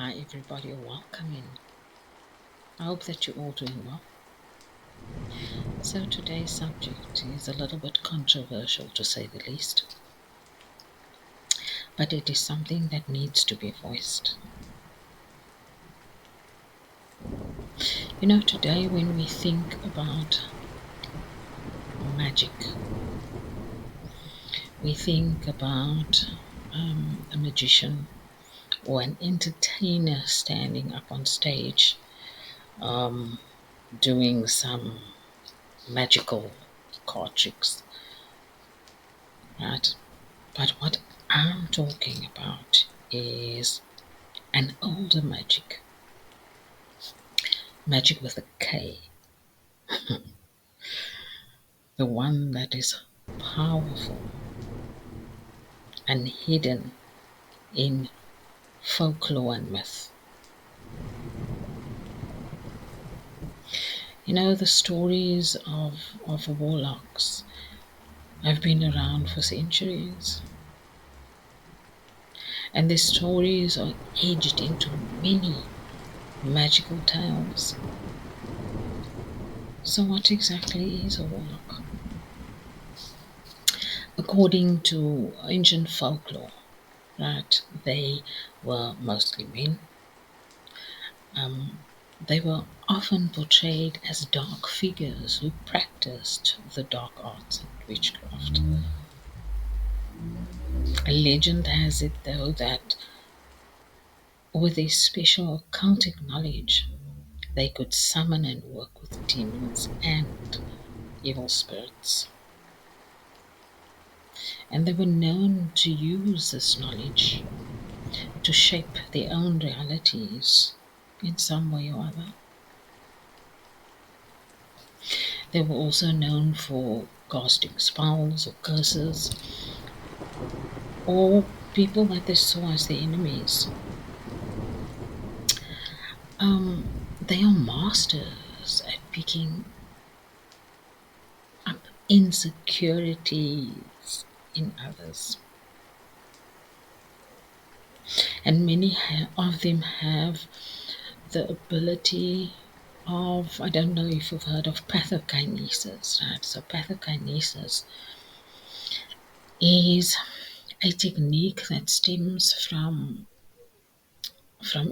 Hi everybody, welcome in. I hope that you're all doing well. So today's subject is a little bit controversial to say the least, but it is something that needs to be voiced. Today when we think about magic, we think about a magician or an entertainer standing up on stage um, doing some magical card tricks, right? But what I'm talking about is an older magic, magic with a K, the one that is powerful and hidden in folklore and myth. The stories of warlocks have been around for centuries, and the stories are aged into many magical tales. So, what exactly is a warlock? According to ancient folklore, right, they were mostly men. They were often portrayed as dark figures who practiced the dark arts and witchcraft. A legend has it, though, that with their special occultic knowledge, they could summon and work with demons and evil spirits. And they were known to use this knowledge to shape their own realities in some way or other. They were also known for casting spells or curses, or people that they saw as their enemies. They are masters at picking up insecurities in others, and many of them have the ability of, I don't know if you've heard of pathokinesis, right? So pathokinesis is a technique that stems from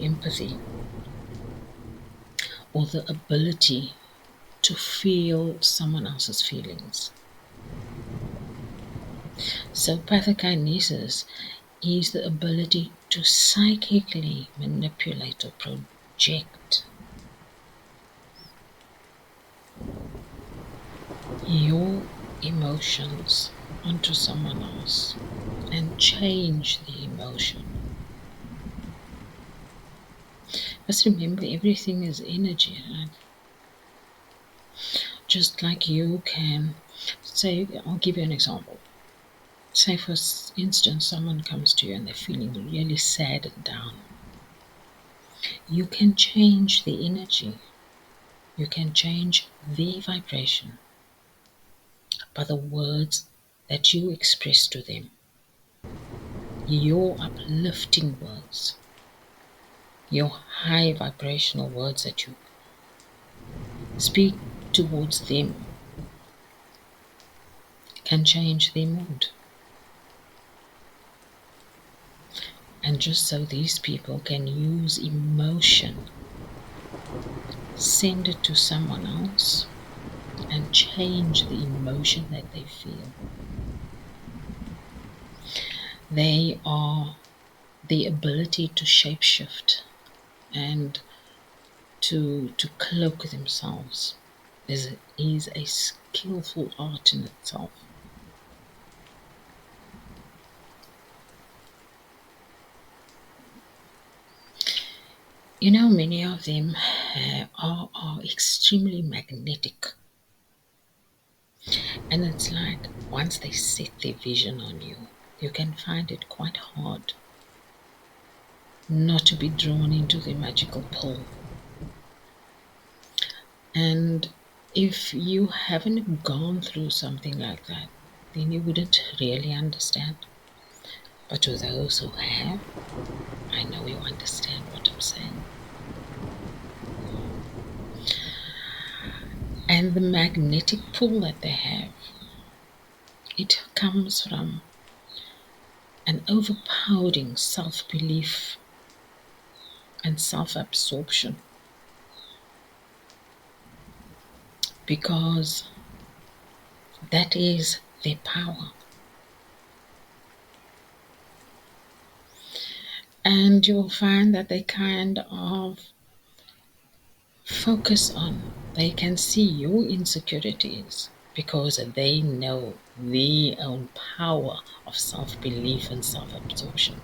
empathy, or the ability to feel someone else's feelings. So pathokinesis is the ability to psychically manipulate or project your emotions onto someone else and change the emotion. But remember, everything is energy, right? Just like you can say, I'll give you an example. Say, for instance, someone comes to you and they're feeling really sad and down. You can change the energy, you can change the vibration by the words that you express to them, your uplifting words, your high vibrational words that you speak towards them can change their mood. And just so these people can use emotion, send it to someone else, and change the emotion that they feel. They are the ability to shapeshift and to cloak themselves is a skillful art in itself. Many of them are extremely magnetic. And it's like once they set their vision on you, you can find it quite hard not to be drawn into the magical pull. And if you haven't gone through something like that, then you wouldn't really understand. But to those who have, I know you understand what I'm saying? And the magnetic pull that they have, it comes from an overpowering self-belief and self-absorption, because that is their power. And you'll find that they kind of focus on, they can see your insecurities because they know their own power of self-belief and self-absorption.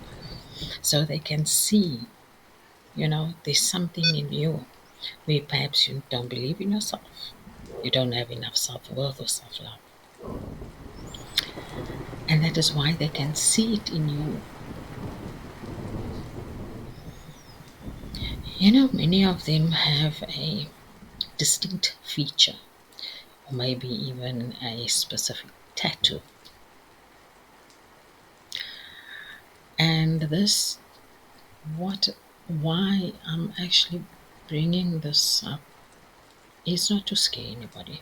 So they can see, there's something in you where perhaps you don't believe in yourself. You don't have enough self-worth or self-love. And that is why they can see it in you. Many of them have a distinct feature, or maybe even a specific tattoo. And why I'm actually bringing this up is not to scare anybody.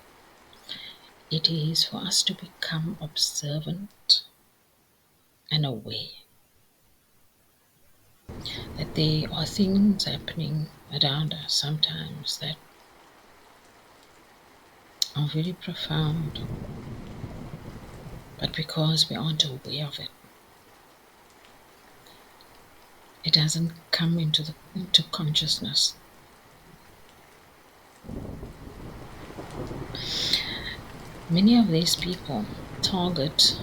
It is for us to become observant and aware that there are things happening around us sometimes that are very profound, but because we aren't aware of it, it doesn't come into consciousness. Many of these people target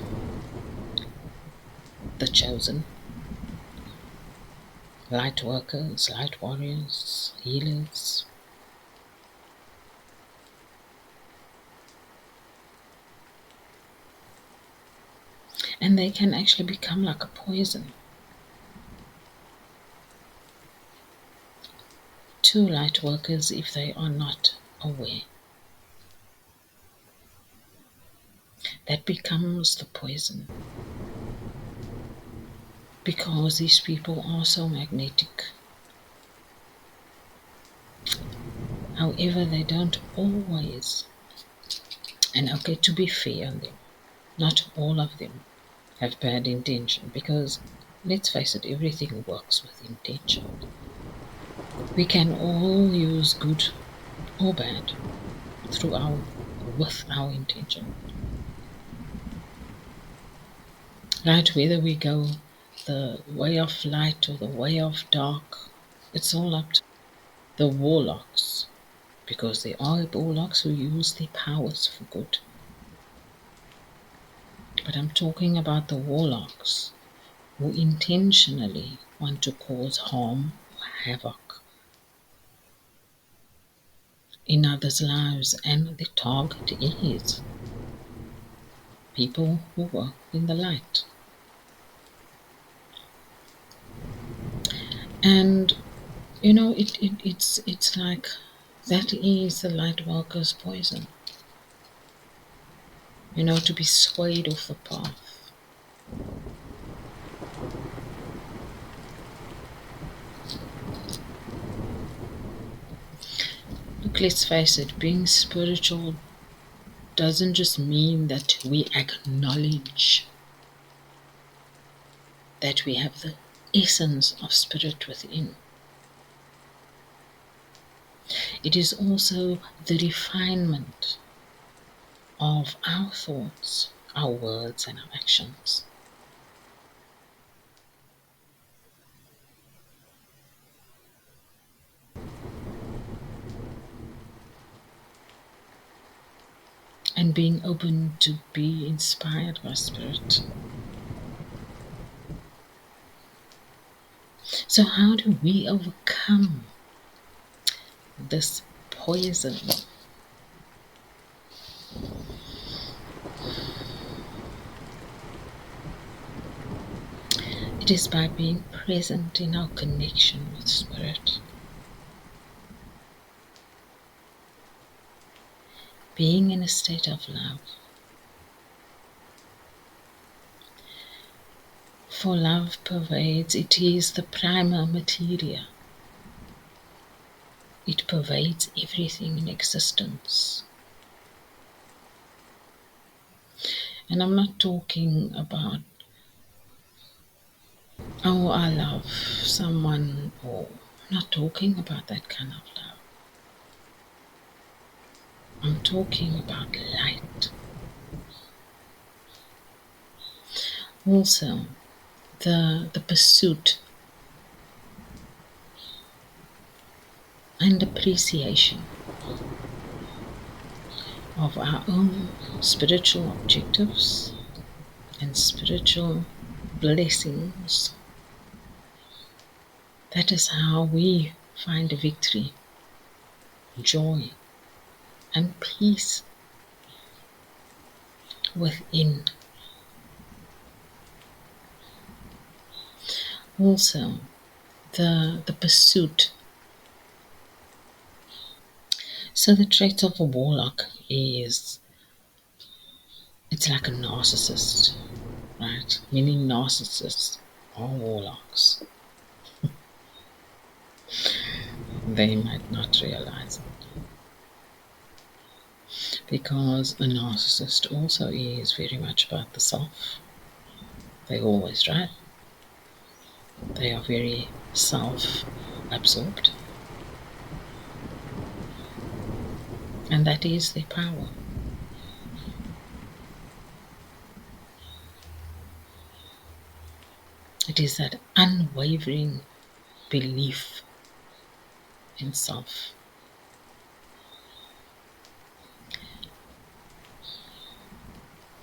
the chosen, light workers, light warriors, healers. And they can actually become like a poison to light workers if they are not aware. That becomes the poison, because these people are so magnetic. However, they don't always, and okay, to be fair on them, not all of them have bad intention, because let's face it, everything works with intention. We can all use good or bad with our intention. Right, whether we go the way of light or the way of dark, it's all up to the warlocks, because there are warlocks who use their powers for good. But I'm talking about the warlocks who intentionally want to cause harm or havoc in others' lives, and the target is people who work in the light. And it's like that is the light worker's poison. To be swayed off the path. Look, let's face it, being spiritual doesn't just mean that we acknowledge that we have the essence of spirit within. It is also the refinement of our thoughts, our words, and our actions. And being open to be inspired by spirit. So how do we overcome this poison? It is by being present in our connection with spirit. Being in a state of love. For love pervades, it is the primal materia It pervades everything in existence. And I'm not talking about, oh, I love someone, or I'm not talking about that kind of love. I'm talking about light. Also, the pursuit and appreciation of our own spiritual objectives and spiritual blessings. That is how we find victory, joy, and peace within. Also, the pursuit. So the trait of a warlock is, it's like a narcissist, right? Many narcissists are warlocks. They might not realize it. Because a narcissist also is very much about the self. They always, right? They are very self absorbed. And that is their power. It is that unwavering belief in self.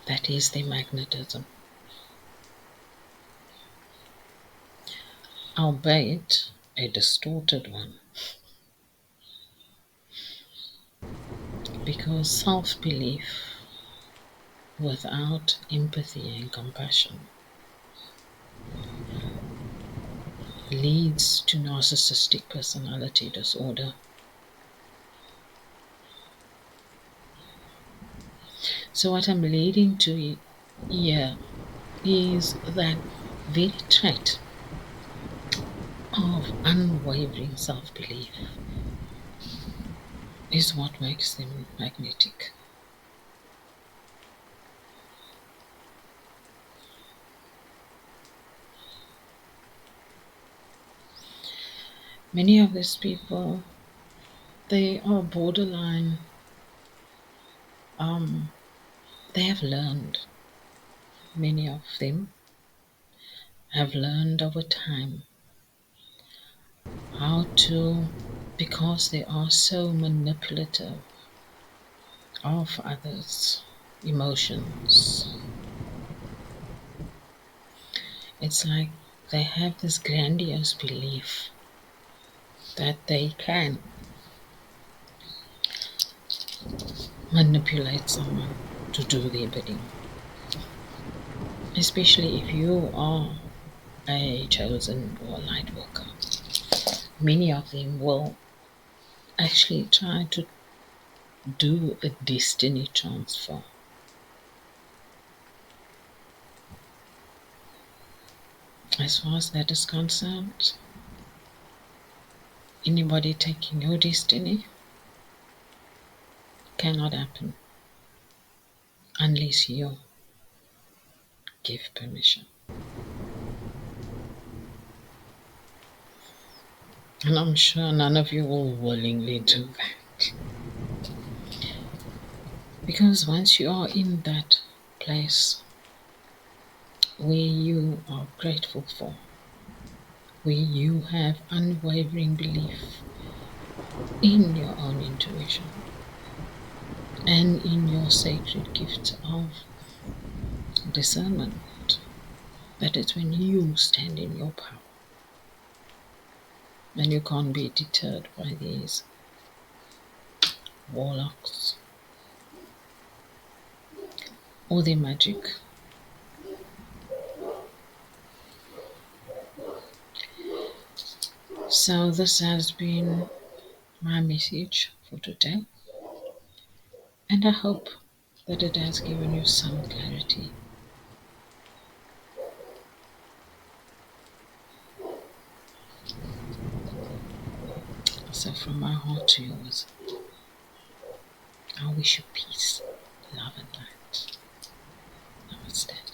That is their magnetism. Albeit a distorted one. Because self belief without empathy and compassion leads to narcissistic personality disorder. So, what I'm leading to here is that very trait of unwavering self belief is what makes them magnetic. Many of these people, they are borderline, they have learned, many of them have learned over time how to, because they are so manipulative of others' emotions. It's like they have this grandiose belief that they can manipulate someone to do their bidding. Especially if you are a chosen or light worker. Many of them will actually try to do a destiny transfer. As far as that is concerned, anybody taking your destiny cannot happen unless you give permission. And I'm sure none of you will willingly do that. Because once you are in that place where you are grateful for, where you have unwavering belief in your own intuition and in your sacred gift of discernment, that is when you stand in your power. And you can't be deterred by these warlocks or their magic. So this has been my message for today, and I hope that it has given you some clarity. So from my heart to yours, I wish you peace, love and light. Namaste.